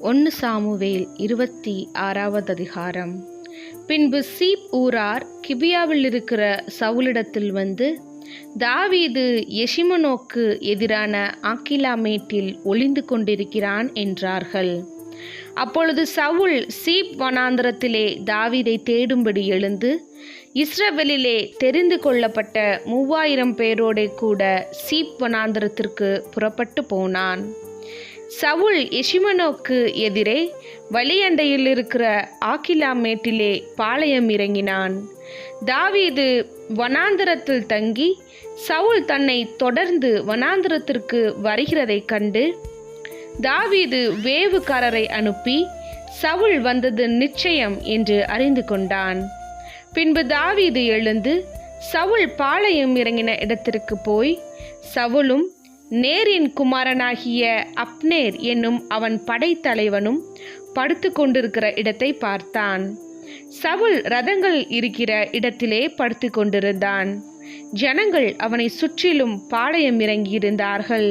1 Samuel 26வது அதிகாரம். பின்பு cheap ஊரார் கிபியாவில் இருக்கிற சவுலிடத்தில் வந்து, தாவீது எஷிமோனுக்கு எதிரான ஆக்கிலாமேட்டில் ஒளிந்து கொண்டிருக்கிறான் என்றார்கள். அப்பொழுது சவுல் சீப் வனாந்தரத்திலே தாவீதை தேடும்படி எழுந்து, இஸ்ரவேலிலே தெரிந்து கொள்ளப்பட்ட 3000 பேரோடே கூட சீப் வனாந்தரத்திற்கு புறப்பட்டு போனான். சவுல் எஷிமோனுக்கு எதிரே வழியண்டையில் இருக்கிற ஆக்கிலாமேட்டிலே பாளையம் இறங்கினான். தாவீது வனாந்தரத்தில் தங்கி சவுல் தன்னை தொடர்ந்து வனாந்தரத்திற்கு வருகிறதைக் கண்டு தாவீது வேவுக்காரரை அனுப்பி சவுல் வந்தது நிச்சயம் என்று அறிந்து கொண்டான். பின்பு தாவீது எழுந்து சவுல் பாளையம் இறங்கின இடத்திற்கு போய், சவுலும் நேரின் குமாரனாகிய அப்னேர் என்னும் அவன் படைத்தலைவனும் படுத்து கொண்டிருக்கிற இடத்தை பார்த்தான். சவுல் ரதங்கள் இருக்கிற இடத்திலே படுத்து கொண்டிருந்தான். ஜனங்கள் அவனை சுற்றிலும் பாளையம் இறங்கியிருந்தார்கள்.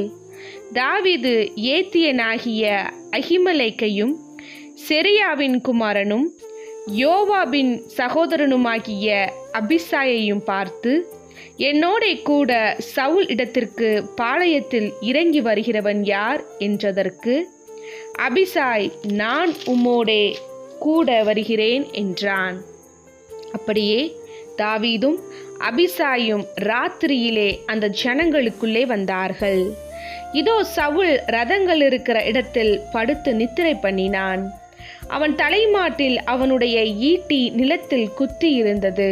தாவீது ஏத்தியனாகிய அகிமெலேக்கையும் செரியாவின் குமாரனும் யோவாபின் சகோதரனுமாகிய அபிசாயையும் பார்த்து, என்னோடே கூட சவுல் இடத்திற்கு பாளையத்தில் இறங்கி வருகிறவன் யார் என்றதற்கு, அபிசாய், நான் உம்மோடே கூட வருகிறேன் என்றான். அப்படியே தாவீதும் அபிசாயும் ராத்திரியிலே அந்த ஜனங்களுக்குள்ளே வந்தார்கள். இதோ சவுல் ரதங்கள் இருக்கிற இடத்தில் படுத்து நித்திரை பண்ணினான். அவன் தலைமாட்டில் அவனுடைய ஈட்டி நிலத்தில் குத்தி இருந்தது.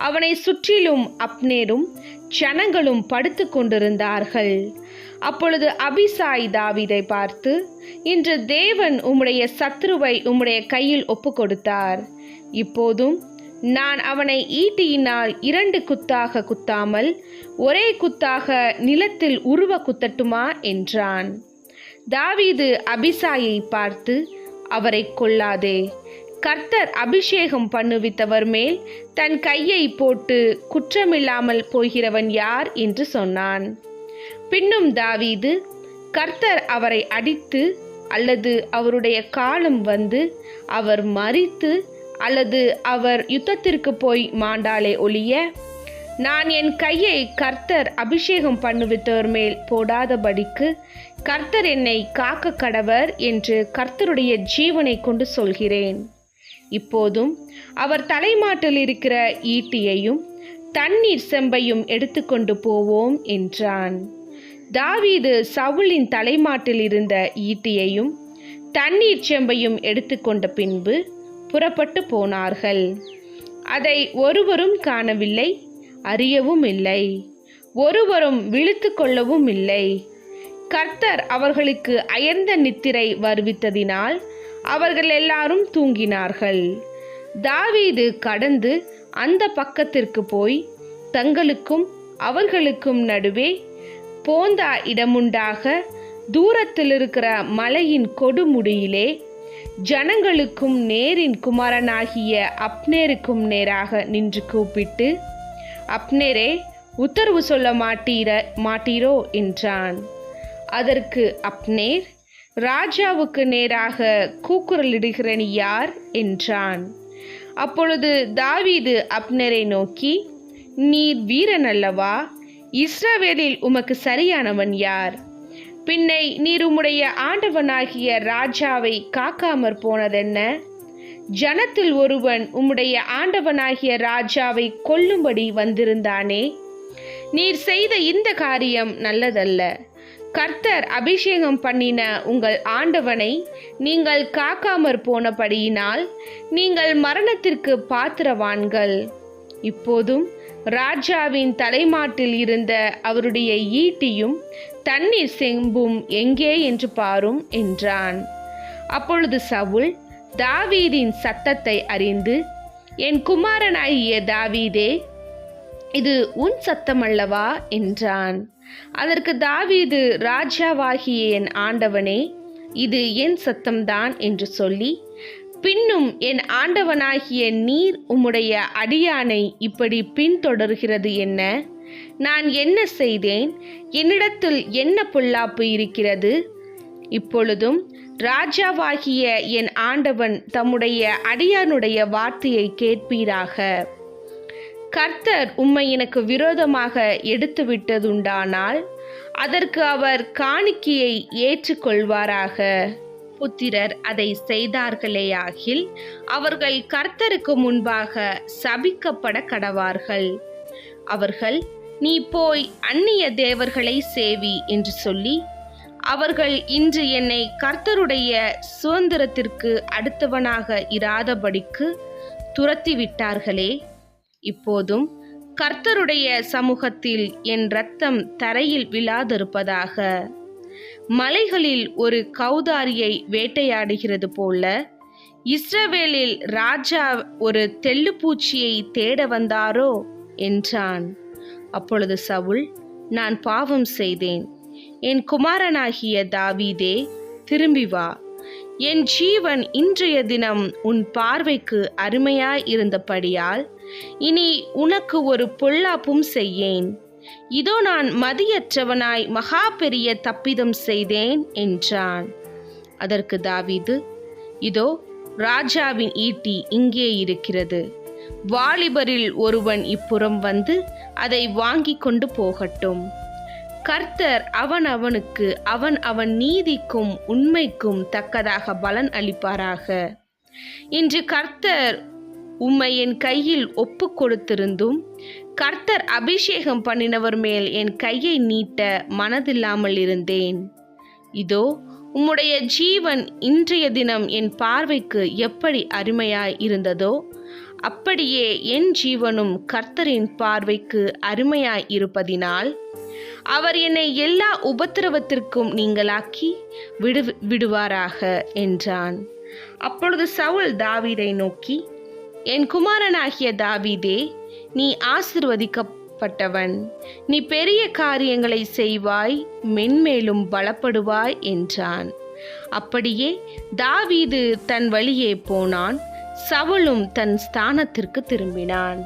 அவனை சுற்றிலும் அப்னேரும் ஜனங்களும் படுத்து கொண்டிருந்தார்கள். அப்பொழுது அபிசாய் தாவீதை பார்த்து, இன்று தேவன் உம்முடைய சத்துருவை உம்முடைய கையில் ஒப்பு கொடுத்தார். இப்போதும் நான் அவனை ஈட்டியினால் 2 குத்தாக குத்தாமல் ஒரே குத்தாக நிலத்தில் உருவ குத்தட்டுமா என்றான். தாவீது அபிசாயை பார்த்து, அவரை கொல்லாதே, கர்த்தர் அபிஷேகம் பண்ணுவித்தவர் மேல் தன் கையை போட்டு குற்றமில்லாமல் போகிறவன் யார் என்று சொன்னான். பின்னும் தாவீது, கர்த்தர் அவரை அடித்து அல்லது அவருடைய காலம் வந்து அவர் மரித்து அல்லது அவர் யுத்தத்திற்கு போய் மாண்டாலே ஒழிய, நான் என் கையை கர்த்தர் அபிஷேகம் பண்ணுவித்தவர் மேல் போடாதபடிக்கு கர்த்தர் என்னை காக்க கடவர் என்று கர்த்தருடைய ஜீவனை கொண்டு சொல்கிறேன். இப்போதும் அவர் தலைமாட்டில் இருக்கிற ஈட்டியையும் தண்ணீர் செம்பையும் எடுத்துக்கொண்டு போவோம் என்றான். தாவீது சவுலின் தலைமாட்டில் இருந்த ஈட்டியையும் தண்ணீர் செம்பையும் எடுத்துக்கொண்ட பின்பு புறப்பட்டு போனார்கள். அதை ஒருவரும் காணவில்லை, அறியவும் இல்லை, ஒருவரும் விழித்து கொள்ளவும் இல்லை. கர்த்தர் அவர்களுக்கு அயர்ந்த நித்திரை வருவித்ததினால் அவர்கள் எல்லாரும் தூங்கினார்கள். தாவீது கடந்து அந்த பக்கத்திற்கு போய் தங்களுக்கும் அவர்களுக்கும் நடுவே போந்தா இடமுண்டாக தூரத்தில் இருக்கிற மலையின் கொடுமுடியிலே ஜனங்களுக்கும் நேரின் குமாரனாகிய அப்னேருக்கும் நேராக நின்று கூப்பிட்டு, அப்னேரே, உத்தரவு சொல்ல மாட்டீரோ என்றான். அதற்கு அப்னேர், ராஜாவுக்கு நேராக கூக்குரலிடுகிற நீ யார் என்றான். அப்பொழுது தாவீது அப்னேரை நோக்கி, நீர் வீரன் அல்லவா? இஸ்ரவேலில் உமக்கு சரியானவன் யார்? பின்னை நீர் உம்முடைய ஆண்டவனாகிய ராஜாவை காக்காமற் போனதென்ன? ஜனத்தில் ஒருவன் உம்முடைய ஆண்டவனாகிய ராஜாவை கொல்லும்படி வந்திருந்தானே. நீர் செய்த இந்த காரியம் நல்லதல்ல. கர்த்தர் அபிஷேகம் பண்ணின உங்கள் ஆண்டவனை நீங்கள் காக்காமற் போனபடியினால் நீங்கள் மரணத்திற்கு பாத்திரவான்கள். இப்போதும் ராஜாவின் தலைமாட்டில் இருந்த அவருடைய ஈட்டியும் தண்ணீர் செம்பும் எங்கே என்று பாரும் என்றான். அப்பொழுது சவுல் தாவீதின் சத்தத்தை அறிந்து, என் குமாரனாகிய தாவீதே, இது உன் சத்தமல்லவா என்றான். அதற்கு தாவீது, ராஜாவாகிய என் ஆண்டவனே, இது என் சத்தம்தான் என்று சொல்லி, பின்னும் என் ஆண்டவனாகிய நீர் உம்முடைய அடியானை இப்படி பின்தொடர்கிறது என்ன? நான் என்ன செய்தேன்? என்னிடத்தில் என்ன பொல்லாப்பு இருக்கிறது? இப்பொழுதும் ராஜாவாகிய என் ஆண்டவன் தம்முடைய அடியானுடைய வார்த்தையை கேட்பீராக. கர்த்தர் உம்மை எனக்கு விரோதமாக எடுத்துவிட்டதுண்டானால் அதற்கு அவர் காணிக்கையை ஏற்றுக்கொள்வாராக. புத்திரர் அதை செய்தார்களேயாகில் அவர்கள் கர்த்தருக்கு முன்பாக சபிக்கப்பட கடவார்கள். அவர்கள், நீ போய் அந்நிய தேவர்களை சேவி என்று சொல்லி அவர்கள் இன்று என்னை கர்த்தருடைய சுதந்திரத்திற்கு அடுத்தவனாக இராதபடிக்கு துரத்திவிட்டார்களே. இப்போதும் கர்த்தருடைய சமூகத்தில் என் இரத்தம் தரையில் விழாதிருப்பதாக. மலைகளில் ஒரு கௌதாரியை வேட்டையாடுகிறது போல இஸ்ரவேலில் ராஜா ஒரு தெள்ளுப்பூச்சியை தேட வந்தாரோ என்றான். அப்பொழுது சவுல், நான் பாவம் செய்தேன். என் குமாரனாகிய தாவீதே, திரும்பி வா. என் ஜீவன் இன்றைய தினம் உன் பார்வைக்கு அருமையாய் இருந்தபடியால் இனி உனக்கு ஒரு பொல்லாப்பும் செய்யேன். இதோ நான் மதியற்றவனாய் மகா பெரிய தப்பிதம் செய்தேன் என்றான். அதற்கு தாவீது, இதோ ராஜாவின் ஈட்டி இங்கே இருக்கிறது. வாலிபரில் ஒருவன் இப்புறம் வந்து அதை வாங்கி கொண்டு போகட்டும். கர்த்தர் அவனுக்கு அவன் நீதிக்கும் உண்மைக்கும் தக்கதாக பலன் அளிப்பாராக. இன்று கர்த்தர் உம்மை என் கையில் ஒப்பு கொடுத்திருந்தும் கர்த்தர் அபிஷேகம் பண்ணினவர் மேல் என் கையை நீட்ட மனதில்லாமல் இருந்தேன். இதோ உம்முடைய ஜீவன் இன்றைய தினம் என் பார்வைக்கு எப்படி அருமையாய் இருந்ததோ அப்படியே என் ஜீவனும் கர்த்தரின் பார்வைக்கு அருமையாய் இருப்பதினால் அவர் என்னை எல்லா உபத்திரவத்திற்கும் நீங்களாக்கி விடுவாராக என்றான். அப்பொழுது சவுல் தாவீதை நோக்கி, என் குமாரனாகிய தாவீதே, நீ ஆசீர்வதிக்கப்பட்டவன். நீ பெரிய காரியங்களை செய்வாய், மென்மேலும் பலப்படுவாய் என்றான். அப்படியே தாவீது தன் வழியே போனான். சவுலும் தன் ஸ்தானத்திற்கு திரும்பினான்.